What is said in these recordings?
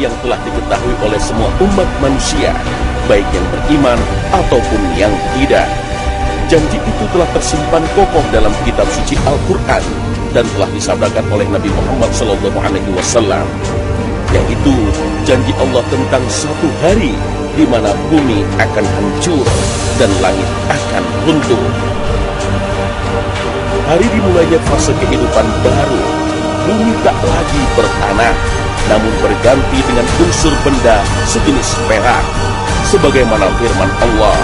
yang telah diketahui oleh semua umat manusia, baik yang beriman ataupun yang tidak. Janji itu telah tersimpan kokoh dalam kitab suci Al-Quran dan telah disabdakan oleh Nabi Muhammad SAW, yaitu janji Allah tentang satu hari di mana bumi akan hancur dan langit akan runtuh. Hari dimulainya fase kehidupan baru. Bumi tak lagi bertanah, namun berganti dengan unsur benda sejenis perak, sebagaimana firman Allah,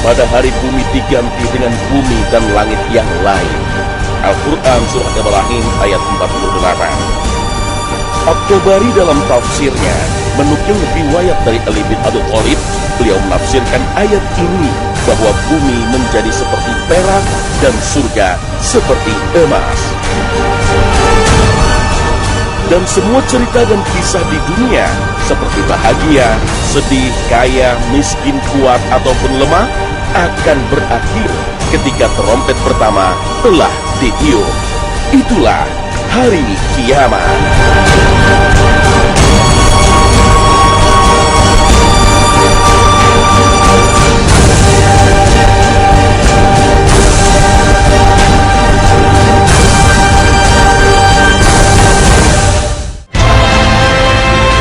pada hari bumi diganti dengan bumi dan langit yang lain. Al-Quran Surah Ibrahim ayat 48. At-Tabari dalam tafsirnya menukil riwayat dari Ali bin Abi Thalib. Beliau menafsirkan ayat ini bahwa bumi menjadi seperti perak dan surga seperti emas. Dan semua cerita dan kisah di dunia seperti bahagia, sedih, kaya, miskin, kuat ataupun lemah akan berakhir ketika trompet pertama telah ditiup. Itulah hari kiamat.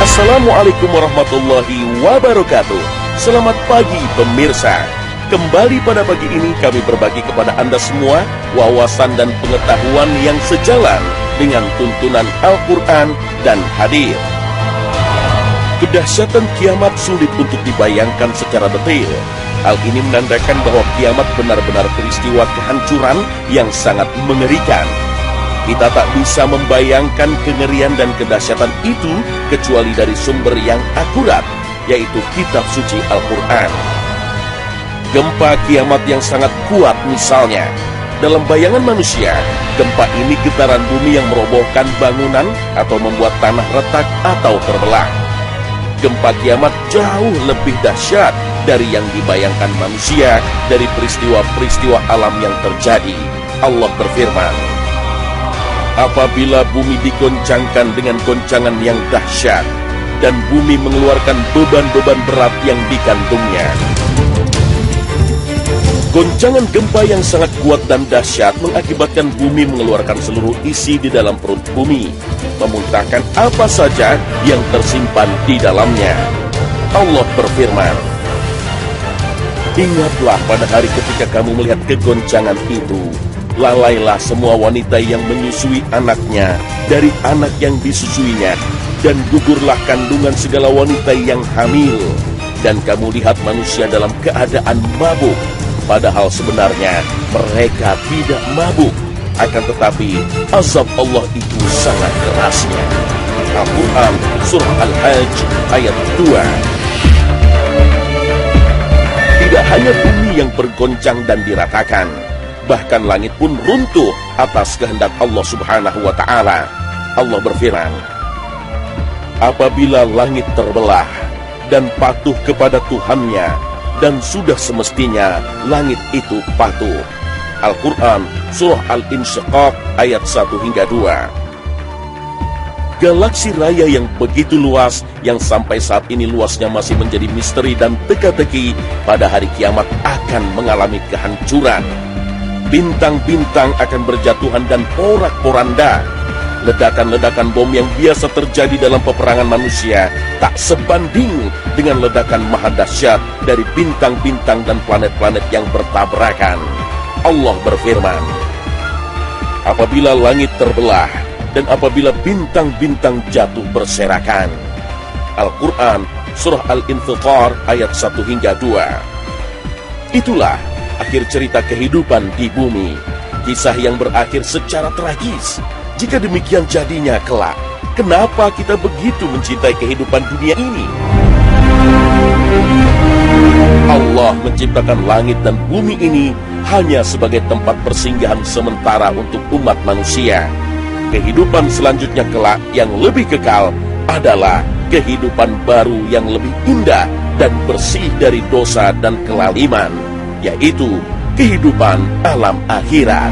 Assalamualaikum warahmatullahi wabarakatuh. Selamat pagi pemirsa. Kembali pada pagi ini kami berbagi kepada Anda semua wawasan dan pengetahuan yang sejalan dengan tuntunan Al-Quran dan hadis. Kedahsyatan kiamat sulit untuk dibayangkan secara detail. Hal ini menandakan bahwa kiamat benar-benar peristiwa kehancuran yang sangat mengerikan. Kita tak bisa membayangkan kengerian dan kedahsyatan itu kecuali dari sumber yang akurat, yaitu kitab suci Al-Quran. Gempa kiamat yang sangat kuat misalnya. Dalam bayangan manusia, gempa ini getaran bumi yang merobohkan bangunan atau membuat tanah retak atau terbelah. Gempa kiamat jauh lebih dahsyat dari yang dibayangkan manusia dari peristiwa-peristiwa alam yang terjadi. Allah berfirman, apabila bumi digoncangkan dengan goncangan yang dahsyat dan bumi mengeluarkan beban-beban berat yang dikandungnya. Goncangan gempa yang sangat kuat dan dahsyat mengakibatkan bumi mengeluarkan seluruh isi di dalam perut bumi, memuntahkan apa saja yang tersimpan di dalamnya. Allah berfirman, ingatlah pada hari ketika kamu melihat kegoncangan itu. Lalailah semua wanita yang menyusui anaknya dari anak yang disusuinya, dan gugurlah kandungan segala wanita yang hamil. Dan kamu lihat manusia dalam keadaan mabuk, padahal sebenarnya mereka tidak mabuk. Akan tetapi azab Allah itu sangat kerasnya. Al-Quran Surah Al-Hajj ayat 2. Tidak hanya bumi yang bergoncang dan diratakan, bahkan langit pun runtuh atas kehendak Allah Subhanahu wa Ta'ala. Allah berfirman, apabila langit terbelah dan patuh kepada Tuhannya, dan sudah semestinya langit itu patuh. Al-Quran Surah Al-Insyiqaq ayat 1 hingga 2. Galaksi raya yang begitu luas, yang sampai saat ini luasnya masih menjadi misteri dan teka-teki, pada hari kiamat akan mengalami kehancuran. Bintang-bintang akan berjatuhan dan porak-poranda. Ledakan-ledakan bom yang biasa terjadi dalam peperangan manusia tak sebanding dengan ledakan maha dahsyat dari bintang-bintang dan planet-planet yang bertabrakan. Allah berfirman, apabila langit terbelah dan apabila bintang-bintang jatuh berserakan. Al-Quran Surah Al-Infitar ayat 1 hingga 2. Itulah akhir cerita kehidupan di bumi, kisah yang berakhir secara tragis. Jika demikian jadinya kelak, kenapa kita begitu mencintai kehidupan dunia ini? Allah menciptakan langit dan bumi ini hanya sebagai tempat persinggahan sementara untuk umat manusia. Kehidupan selanjutnya kelak yang lebih kekal adalah kehidupan baru yang lebih indah dan bersih dari dosa dan kelaliman, yaitu kehidupan alam akhirat.